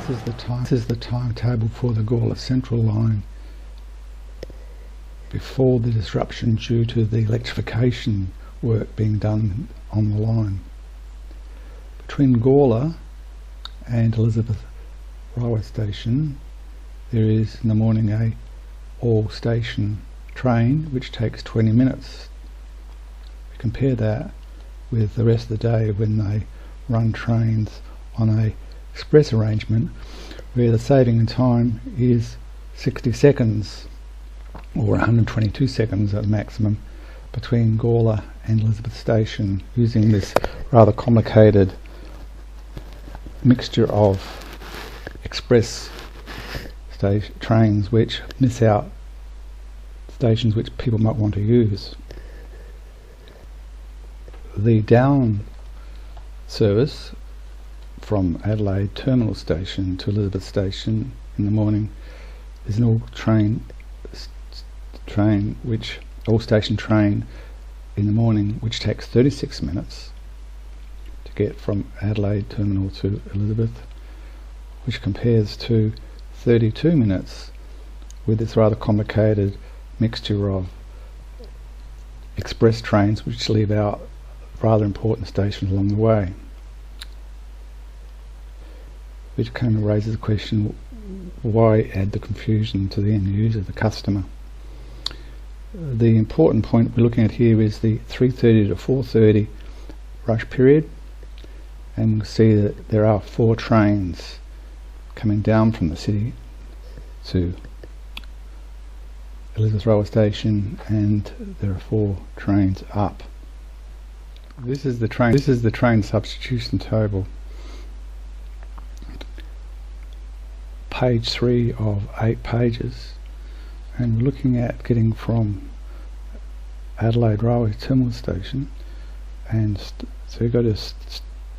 This is the timetable for the Gawler Central line before the disruption due to the electrification work being done on the line. Between Gawler and Elizabeth railway station there is in the morning a all-station train which takes 20 minutes. Compare that with the rest of the day when they run trains on a express arrangement where the saving in time is 60 seconds or 122 seconds at maximum between Gawler and Elizabeth station, using this rather complicated mixture of express trains which miss out stations which people might want to use. The down service from Adelaide Terminal Station to Elizabeth Station in the morning is an all-station train in the morning which takes 36 minutes to get from Adelaide Terminal to Elizabeth, which compares to 32 minutes with this rather complicated mixture of express trains which leave out rather important stations along the way, which kind of raises the question, why add the confusion to the end user, the customer? The important point we're looking at here is the 3:30 to 4:30 rush period, and we'll see that there are 4 trains coming down from the city to Elizabeth railway station, and there are 4 trains up. This is the train substitution table, page 3 of 8 pages, and we're looking at getting from Adelaide railway terminal station, and so we go to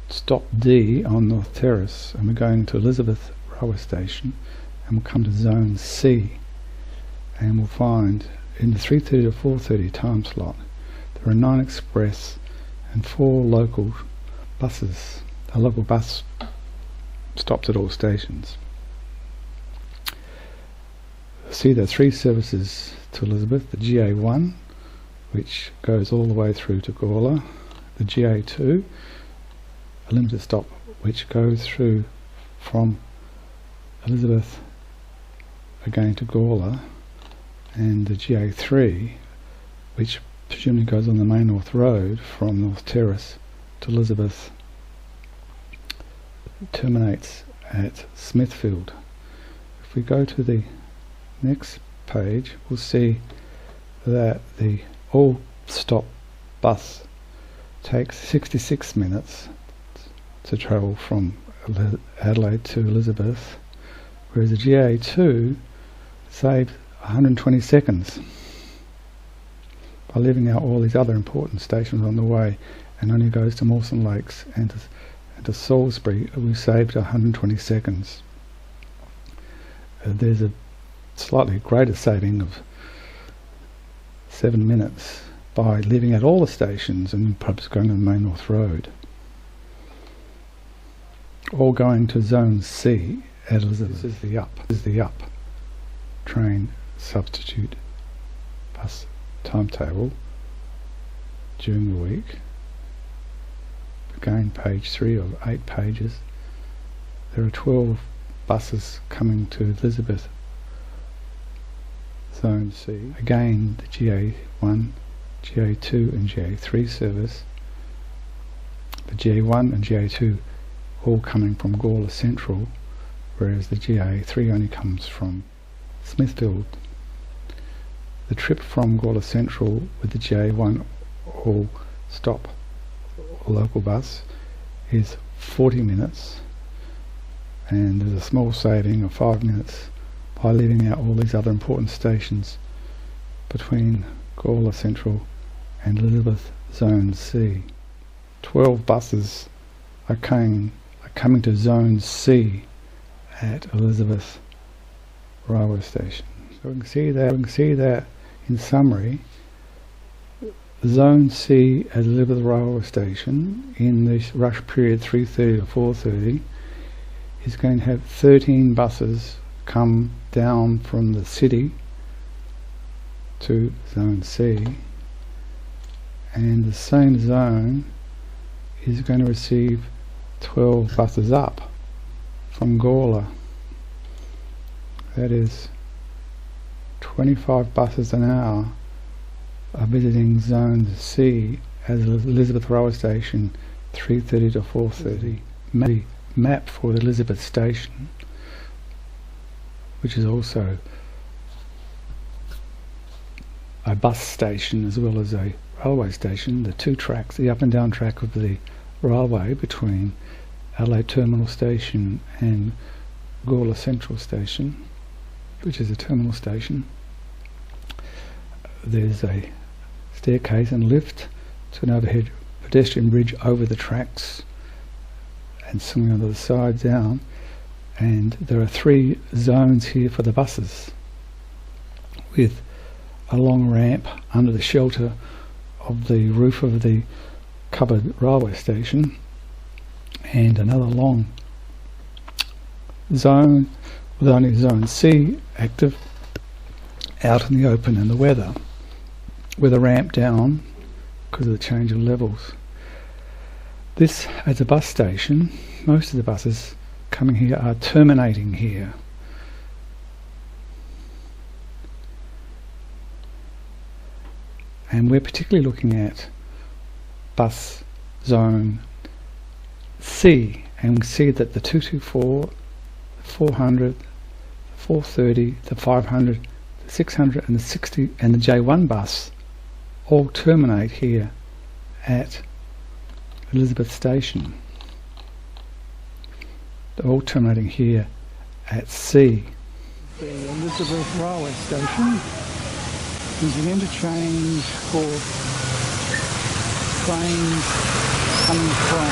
stop D on North Terrace, and we're going to Elizabeth railway station, and we'll come to zone C, and we'll find in the 3:30 to 4:30 time slot there are 9 express and 4 local buses, a local bus stops at all stations. See, there are 3 services to Elizabeth: the GA1, which goes all the way through to Gawler, the GA2, a limited stop which goes through from Elizabeth again to Gawler, and the GA3, which presumably goes on the main North Road from North Terrace to Elizabeth, terminates at Smithfield. If we go to the next page, we'll see that the all-stop bus takes 66 minutes to travel from Adelaide to Elizabeth, whereas the GA2 saves 120 seconds by leaving out all these other important stations on the way, and only goes to Mawson Lakes and to Salisbury. We saved 120 seconds. There's a slightly greater saving of 7 minutes by leaving out all the stations and perhaps going to the main North Road, or going to zone C at Elizabeth. This is the up train substitute bus timetable during the week. Again, page 3 of 8 pages. There are 12 buses coming to Elizabeth zone C. Again, the GA1, GA2 and GA3 service. The GA1 and GA2 all coming from Gawler Central, whereas the GA3 only comes from Smithfield. The trip from Gawler Central with the GA1 all stop local bus is 40 minutes, and there's a small saving of 5 minutes by leaving out all these other important stations between Gawler Central and Elizabeth Zone C. 12 buses are coming to Zone C at Elizabeth railway station. So we can see that in summary, Zone C at Elizabeth railway station in this rush period 3:30 to 4:30 is going to have 13 buses come down from the city to zone C, and the same zone is going to receive 12 buses up from Gawler. That is 25 buses an hour are visiting zone C as Elizabeth Railway Station 3:30 to 4:30. Map for the Elizabeth Station, which is also a bus station as well as a railway station. The two tracks, the up and down track of the railway between Adelaide Terminal Station and Gawler Central Station, which is a terminal station. There's a staircase and lift to an overhead pedestrian bridge over the tracks and swinging onto the side down, and there are 3 zones here for the buses, with a long ramp under the shelter of the roof of the covered railway station, and another long zone with only zone C active out in the open in the weather, with a ramp down because of the change of levels. This, as a bus station, most of the buses coming here are terminating here. And we're particularly looking at bus zone C, and we see that the 224, the 400, the 430, the 500, the 600 and the 60 and the J1 bus all terminate here at Elizabeth Station. They're all terminating here at C. The Elizabeth Railway Station is an interchange for trains coming from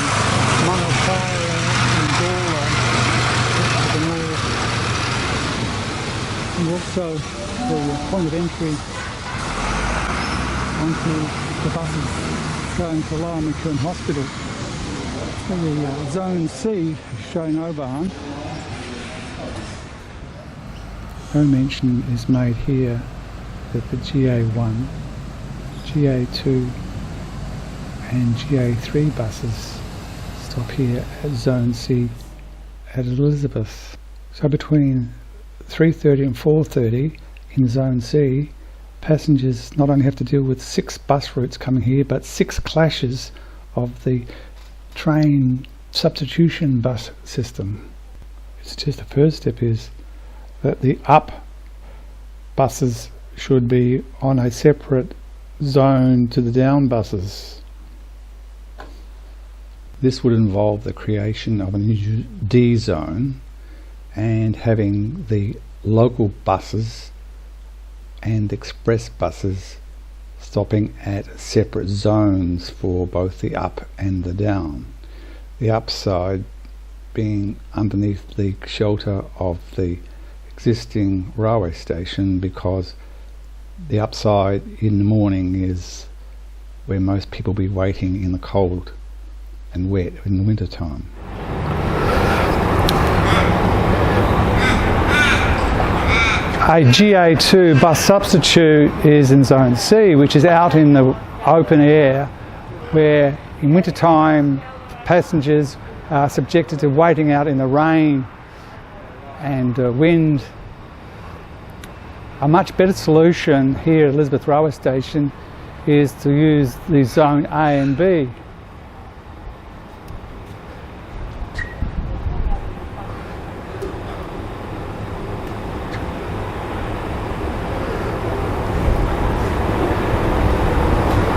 Monopara and Gawler to the north, and also the point of entry onto the buses going to Lower McEwen Hospital. The zone C is shown overhung. No mention is made here that the GA1, GA2 and GA3 buses stop here at zone C at Elizabeth. So between 3:30 and 4:30 in zone C, passengers not only have to deal with 6 bus routes coming here, but 6 clashes of the train substitution bus system. It's just the first step is that the up buses should be on a separate zone to the down buses. This would involve the creation of a new D zone and having the local buses and express buses stopping at separate zones for both the up and the down. The upside being underneath the shelter of the existing railway station, because the upside in the morning is where most people will be waiting in the cold and wet in the winter time. A GA2 bus substitute is in zone C, which is out in the open air, where in winter time passengers are subjected to waiting out in the rain and wind. A much better solution here at Elizabeth Railway Station is to use the zone A and B.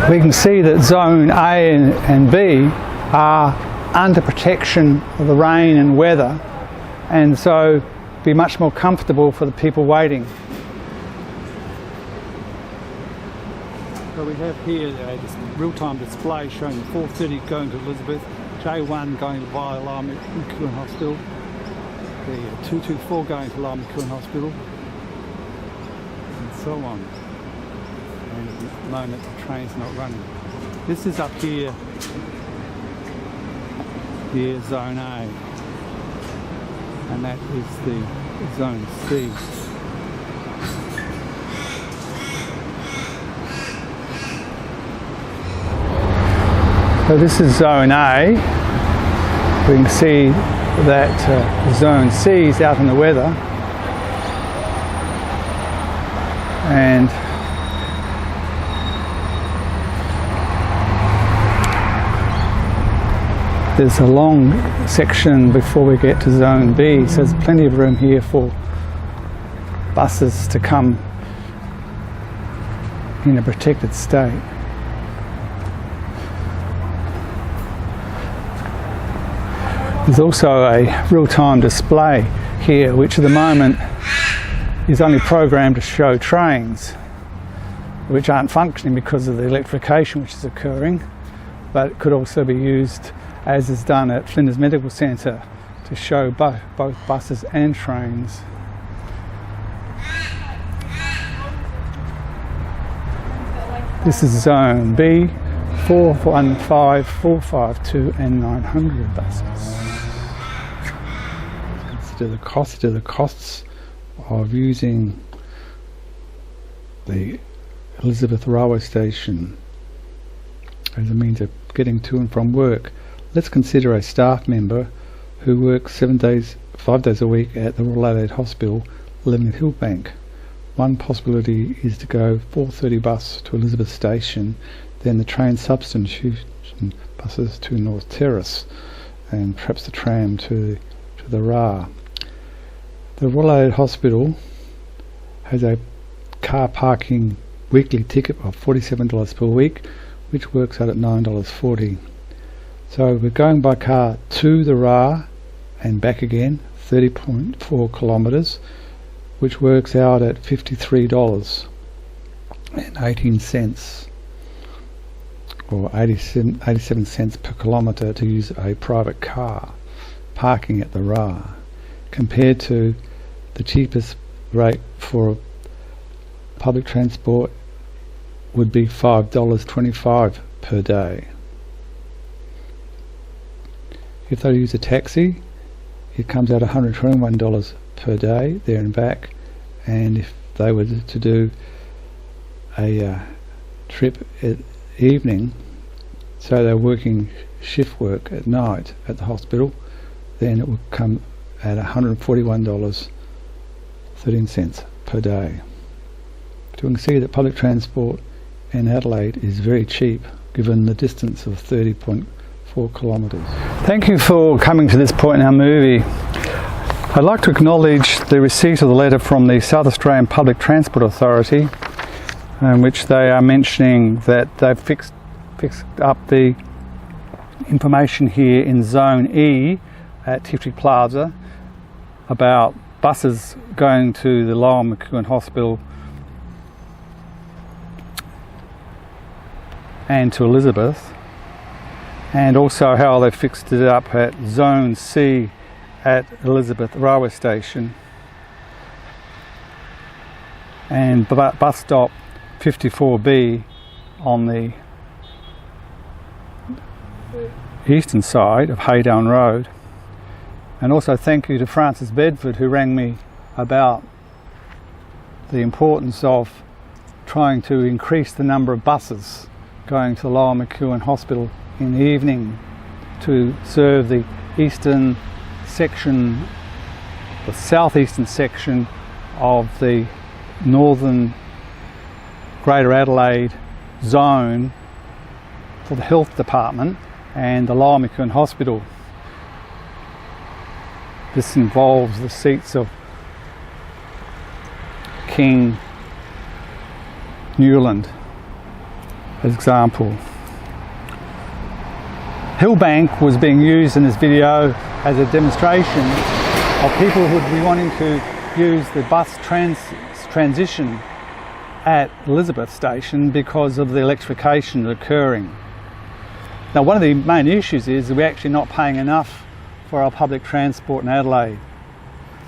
We can see that zone A and B are under protection of the rain and weather, and so be much more comfortable for the people waiting. So we have here this real-time display showing 4:30 going to Elizabeth, J1 going via Lower McEwen Hospital, the 224 going to Lower McEwen Hospital, and so on. And at the moment the train's not running. This is up here, zone A. and that is the zone C. So this is zone A. We can see that zone C is out in the weather, and there's a long section before we get to zone B, so there's plenty of room here for buses to come in a protected state. There's also a real-time display here, which at the moment is only programmed to show trains which aren't functioning because of the electrification which is occurring, but it could also be used, as is done at Flinders Medical Centre, to show both buses and trains. This is zone B, 415, 452 and 900 buses. Consider the costs of using the Elizabeth railway station as a means of getting to and from work. Let's consider a staff member who works 5 days a week at the Royal Adelaide Hospital living at Hillbank. One possibility is to go 4:30 bus to Elizabeth station, then the train substitution buses to North Terrace, and perhaps the tram to the RA. The Royal Adelaide Hospital has a car parking weekly ticket of $47 per week, which works out at $9.40. So we're going by car to the RA and back again, 30.4 kilometres, which works out at $53.18, or 87 cents per kilometre to use a private car parking at the RA, compared to the cheapest rate for public transport would be $5.25 per day. If they use a taxi, it comes out $121 per day there and back, and if they were to do a trip at evening, so they're working shift work at night at the hospital, then it would come at $141.13 per day. So we can see that public transport in Adelaide is very cheap given the distance of 30.4 kilometres. Thank you for coming to this point in our movie. I'd like to acknowledge the receipt of the letter from the South Australian Public Transport Authority, in which they are mentioning that they've fixed up the information here in Zone E at Tifty Plaza about buses going to the Lower McEwen Hospital and to Elizabeth, and also how they fixed it up at Zone C at Elizabeth Railway Station, and bus stop 54B on the eastern side of Haydown Road. And also thank you to Francis Bedford, who rang me about the importance of trying to increase the number of buses going to Lower McEwen Hospital in the evening to serve the eastern section, the southeastern section of the northern Greater Adelaide zone for the health department and the Lower McEwen Hospital. This involves the seats of King, Newland, as example. Hillbank was being used in this video as a demonstration of people who would be wanting to use the bus transition at Elizabeth Station because of the electrification occurring. Now, one of the main issues is that we're actually not paying enough for our public transport in Adelaide.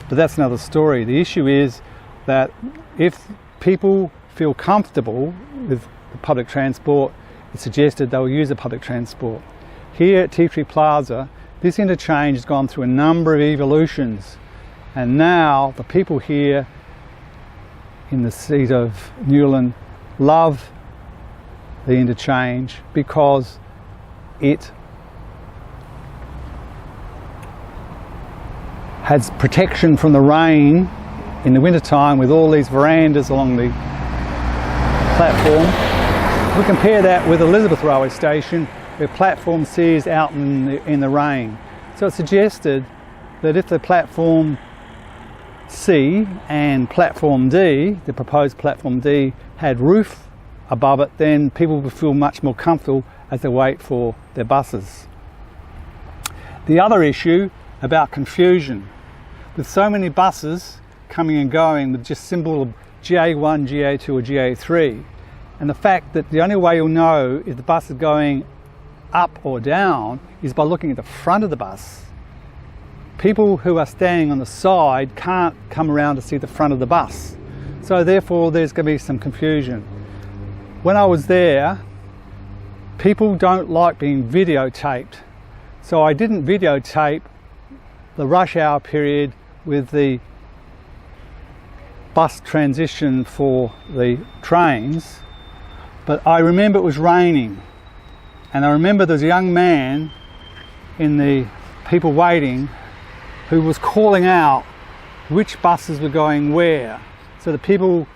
But that's another story. The issue is that if people feel comfortable with the public transport, it's suggested they'll use the public transport. Here at Tifty Plaza, this interchange has gone through a number of evolutions And now the people here in the seat of Newland love the interchange because it has protection from the rain in the wintertime with all these verandas along the platform. We compare that with Elizabeth Railway Station, where platform C is out in the rain. So it suggested that if the platform C and platform D, the proposed platform D, had roof above it, then people would feel much more comfortable as they wait for their buses. The other issue about confusion. With so many buses coming and going with just symbol of GA1, GA2 or GA3, and the fact that the only way you'll know if the bus is going up or down is by looking at the front of the bus. People who are standing on the side can't come around to see the front of the bus. So therefore there's going to be some confusion. When I was there, people don't like being videotaped. So I didn't videotape the rush hour period with the bus transition for the trains, but I remember it was raining, and I remember there was a young man in the people waiting who was calling out which buses were going where, so that people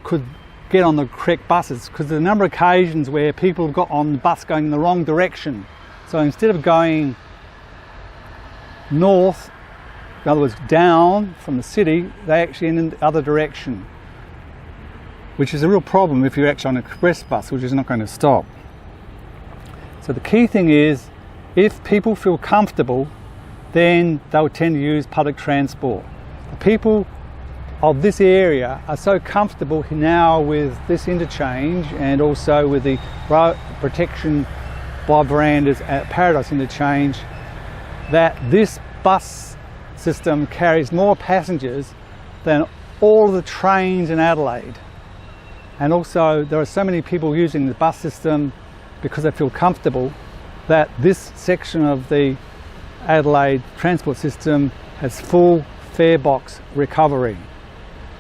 could get on the correct buses, because there are a number of occasions where people got on the bus going in the wrong direction. So instead of going north, in other words down from the city, they actually ended in the other direction, which is a real problem if you're actually on an express bus, which is not going to stop. So the key thing is, if people feel comfortable, then they'll tend to use public transport. The people of this area are so comfortable now with this interchange and also with the protection by verandas at Paradise Interchange that this bus system carries more passengers than all of the trains in Adelaide. And also there are so many people using the bus system because they feel comfortable that this section of the Adelaide transport system has full fare box recovery.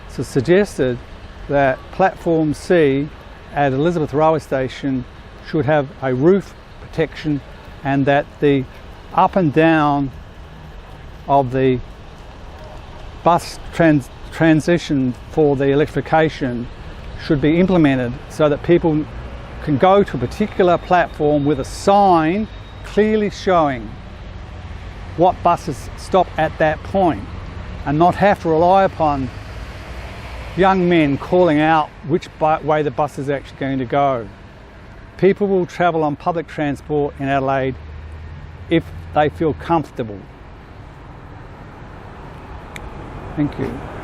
So it's suggested that platform C at Elizabeth Railway Station should have a roof protection, and that the up and down of the bus transition for the electrification should be implemented so that people can go to a particular platform with a sign clearly showing what buses stop at that point, and not have to rely upon young men calling out which way the bus is actually going to go. People will travel on public transport in Adelaide if they feel comfortable. Thank you.